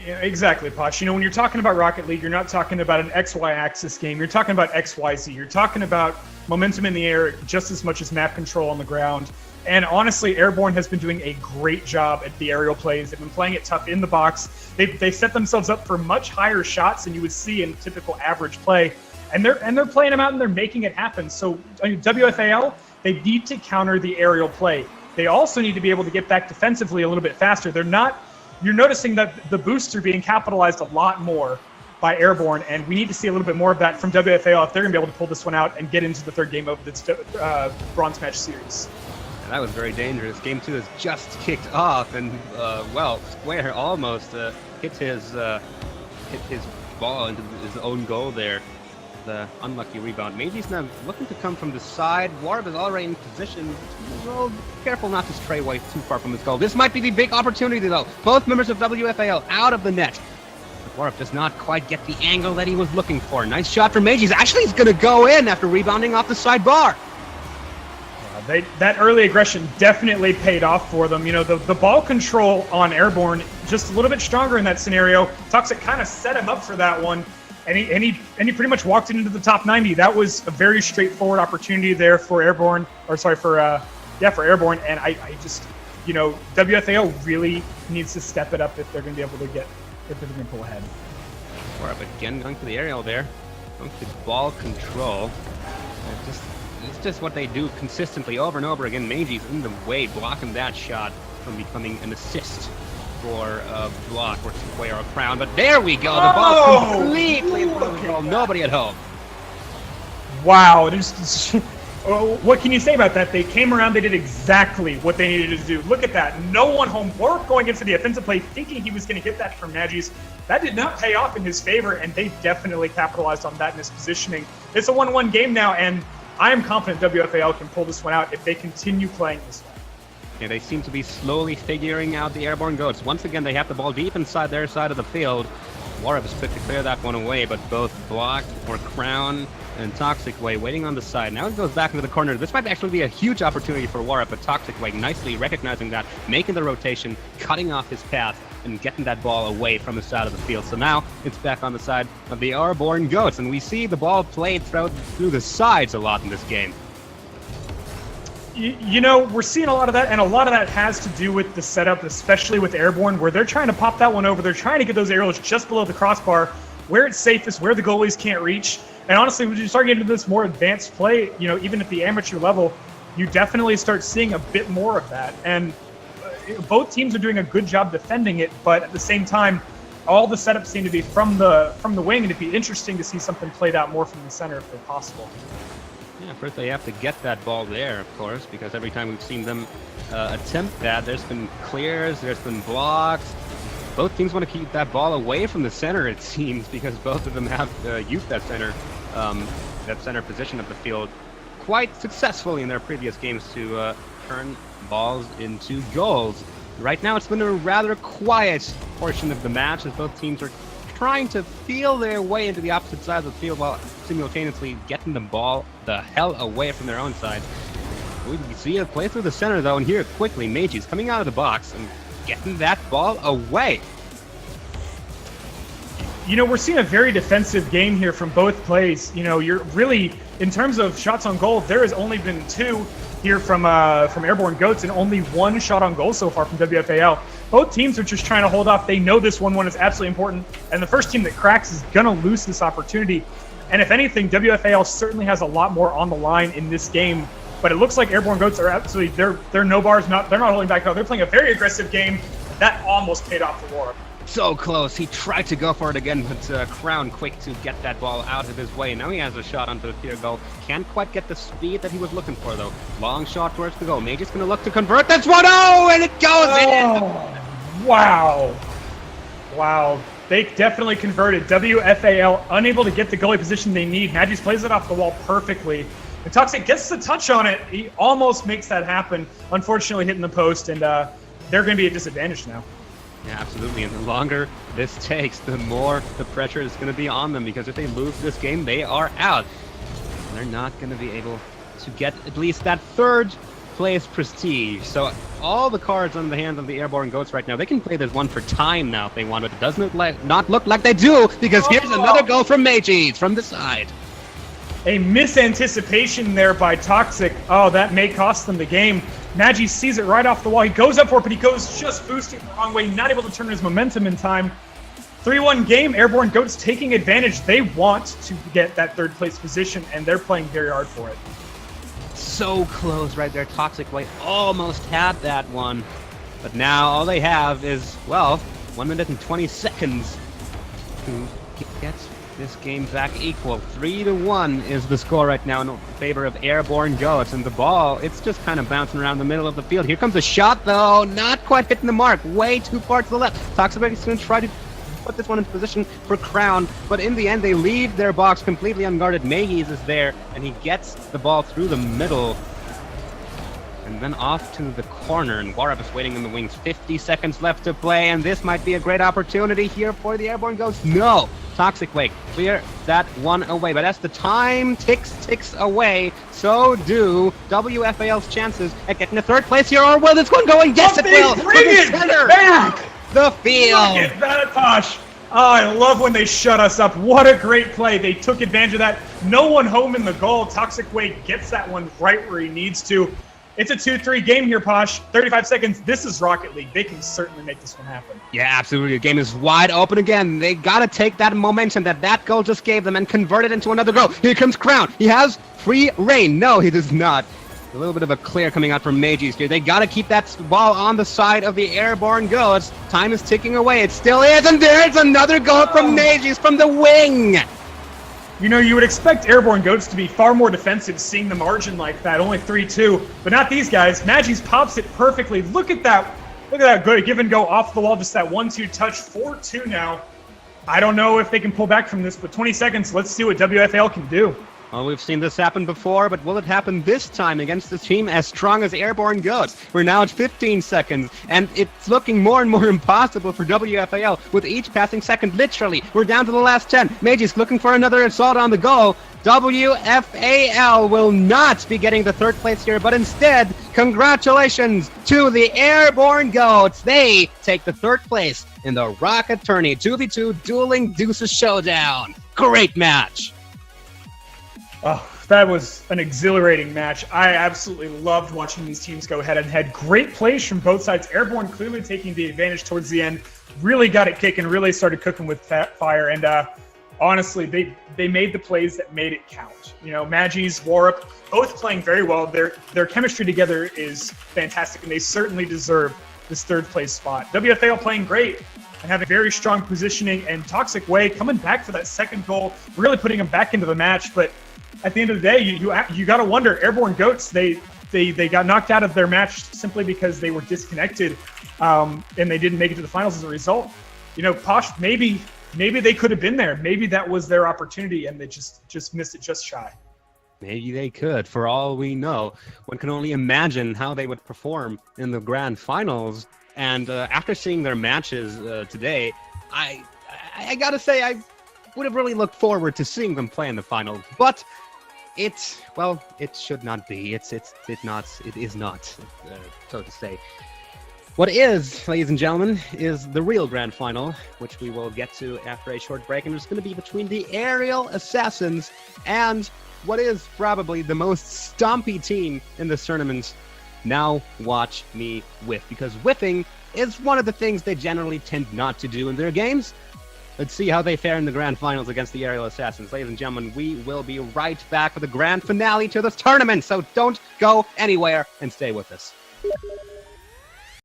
Yeah, exactly, Posh. You know, when you're talking about Rocket League, you're not talking about an XY axis game. You're talking about XYZ. You're talking about momentum in the air just as much as map control on the ground. And honestly, Airborne has been doing a great job at the aerial plays. They've been playing it tough in the box. They set themselves up for much higher shots than you would see in typical average play. And they're playing them out and they're making it happen. So WFaL, they need to counter the aerial play. They also need to be able to get back defensively a little bit faster. You're noticing that the boosts are being capitalized a lot more by Airborne, and we need to see a little bit more of that from WFaL if they're going to be able to pull this one out and get into the third game of this bronze match series. And that was very dangerous. Game 2 has just kicked off, and well, Square almost hit his ball into his own goal there. The unlucky rebound. Meiji's now looking to come from the side. Warp is already in position. Well, careful not to stray away too far from his goal. This might be the big opportunity, though. Both members of WFaL out of the net. But Warp does not quite get the angle that he was looking for. Nice shot from Meiji's. Actually, he's going to go in after rebounding off the side bar. That early aggression definitely paid off for them. You know, the ball control on Airborne just a little bit stronger in that scenario. Toxic kind of set him up for that one. And he pretty much walked into the top 90. That was a very straightforward opportunity there for Airborne, for Airborne. And I just, you know, WFaL really needs to step it up if they're going to be able to pull ahead. Warp again going for the aerial there, going to ball control. It's just what they do consistently over and over again. Meiji's in the way, blocking that shot from becoming an assist for a block or square or crown, but there we go. The ball completely in front of the goal. Nobody at home. Wow. What can you say about that? They came around. They did exactly what they needed to do. Look at that. No one home. Warp going into the offensive play, thinking he was going to get that from Magis. That did not pay off in his favor, and they definitely capitalized on that in his positioning. It's a 1-1 game now, and I am confident WFaL can pull this one out if they continue playing this way. Yeah, they seem to be slowly figuring out the Airborne goats. Once again, they have the ball deep inside their side of the field. Warp is quick to clear that one away, but both Block or Crown and Toxic Way waiting on the side. Now it goes back into the corner. This might actually be a huge opportunity for Warp, but Toxic Way nicely recognizing that, making the rotation, cutting off his path, and getting that ball away from the side of the field. So now it's back on the side of the Airborne goats, and we see the ball played through the sides a lot in this game. You know, we're seeing a lot of that, and a lot of that has to do with the setup, especially with Airborne, where they're trying to pop that one over. They're trying to get those aerials just below the crossbar, where it's safest, where the goalies can't reach. And honestly, when you start getting into this more advanced play, you know, even at the amateur level, you definitely start seeing a bit more of that. And both teams are doing a good job defending it, but at the same time, all the setups seem to be from the wing, and it'd be interesting to see something played out more from the center if possible. Yeah, first they have to get that ball there, of course, because every time we've seen them attempt that, there's been clears, there's been blocks. Both teams want to keep that ball away from the center, it seems, because both of them have used that center position of the field quite successfully in their previous games to turn balls into goals. Right now, it's been a rather quiet portion of the match as both teams are trying to feel their way into the opposite side of the field while simultaneously getting the ball the hell away from their own side. We see it play through the center, though, and here quickly, Meiji's coming out of the box and getting that ball away. You know, we're seeing a very defensive game here from both plays. You know, you're really, in terms of shots on goal, there has only been 2 here from Airborne Goats and only 1 shot on goal so far from WFaL. Both teams are just trying to hold off. They know this 1-1 is absolutely important, and the first team that cracks is going to lose this opportunity. And if anything, WFaL certainly has a lot more on the line in this game. But it looks like Airborne Goats are absolutely, they're no bars, they're not holding back at all. They're playing a very aggressive game. That almost paid off for Warp. So close. He tried to go for it again, but Crown quick to get that ball out of his way. Now he has a shot onto the clear goal. Can't quite get the speed that he was looking for, though. Long shot towards the goal. Meiji's going to look to convert this one. Oh, and it goes in! Wow. Wow. They definitely converted. WFaL unable to get the goalie position they need. Magis plays it off the wall perfectly. And Toxic gets the touch on it. He almost makes that happen. Unfortunately, hitting the post, and they're going to be at disadvantage now. Yeah, absolutely. And the longer this takes, the more the pressure is going to be on them, because if they lose this game, they are out. They're not going to be able to get at least that third place prestige. So all the cards on the hands of the Airborne Goats right now, they can play this one for time now if they want, but it doesn't not look like they do, because here's another goal from Mages from the side. A misanticipation there by Toxic. Oh, that may cost them the game. Magi sees it right off the wall. He goes up for it, but he goes just boosting the wrong way, not able to turn his momentum in time. 3-1 game, Airborne Goats taking advantage. They want to get that third place position, and they're playing very hard for it. So close right there. Toxic White almost had that one. But now all they have is, well, 1 minute and 20 seconds to get this game back equal. 3-1 is the score right now in favor of Airborne Goats. And the ball, it's just kind of bouncing around the middle of the field. Here comes a shot, though. Not quite hitting the mark. Way too far to the left. Toxic White is going to try to put this one in position for Crown, but in the end they leave their box completely unguarded. Mages is there, and he gets the ball through the middle and then off to the corner, and Warab is waiting in the wings. 50 seconds left to play, and this might be a great opportunity here for the Airborne Ghosts. No! Toxic Wake clear that one away, but as the time ticks away, so do WFaL's chances at getting a third place here. Or will this one going? Yes, it will! Bring it back! The field! Look at that, Posh! Oh, I love when they shut us up. What a great play. They took advantage of that. No one home in the goal. Toxic Wake gets that one right where he needs to. It's a 2-3 game here, Posh. 35 seconds. This is Rocket League. They can certainly make this one happen. Yeah, absolutely. The game is wide open again. They got to take that momentum that goal just gave them and convert it into another goal. Here comes Crown. He has free reign. No, he does not. A little bit of a clear coming out from Mages here. They got to keep that ball on the side of the Airborne Goats. Time is ticking away. It still is, and there's another goal from Mages from the wing. You know, you would expect Airborne Goats to be far more defensive, seeing the margin like that, only 3-2, but not these guys. Magis pops it perfectly. Look at that. Look at that good give and go off the wall, just that 1-2 touch. 4-2 now. I don't know if they can pull back from this, but 20 seconds. Let's see what WFaL can do. Well, we've seen this happen before, but will it happen this time against a team as strong as Airborne Goats? We're now at 15 seconds, and it's looking more and more impossible for WFaL with each passing second, literally. We're down to the last 10. Mages looking for another assault on the goal. WFaL will not be getting the third place here, but instead, congratulations to the Airborne Goats. They take the third place in the Rocket Tourney 2v2 Dueling Deuces Showdown. Great match. Oh, that was an exhilarating match. I absolutely loved watching these teams go head-to-head. Great plays from both sides. Airborne clearly taking the advantage towards the end. Really got it kicking, really started cooking with fire. And honestly, they made the plays that made it count. You know, Magis, Warp, both playing very well. Their chemistry together is fantastic, and they certainly deserve this third place spot. WFaL playing great and having very strong positioning, and Toxic Way coming back for that second goal, really putting them back into the match. But at the end of the day, you got to wonder, Airborne Goats, they got knocked out of their match simply because they were disconnected, and they didn't make it to the finals as a result. You know, Posh, maybe they could have been there. Maybe that was their opportunity, and they just missed it just shy. Maybe they could. For all we know, one can only imagine how they would perform in the grand finals. And after seeing their matches today, I gotta say I would have really looked forward to seeing them play in the finals. But it should not be. It is not, so to say. What is, ladies and gentlemen, is the real grand final, which we will get to after a short break, and it's going to be between the Aerial Assassins and what is probably the most stompy team in this tournament. Now watch me whiff, because whiffing is one of the things they generally tend not to do in their games. Let's see how they fare in the grand finals against the Aerial Assassins. Ladies and gentlemen, we will be right back for the grand finale to this tournament, so don't go anywhere and stay with us.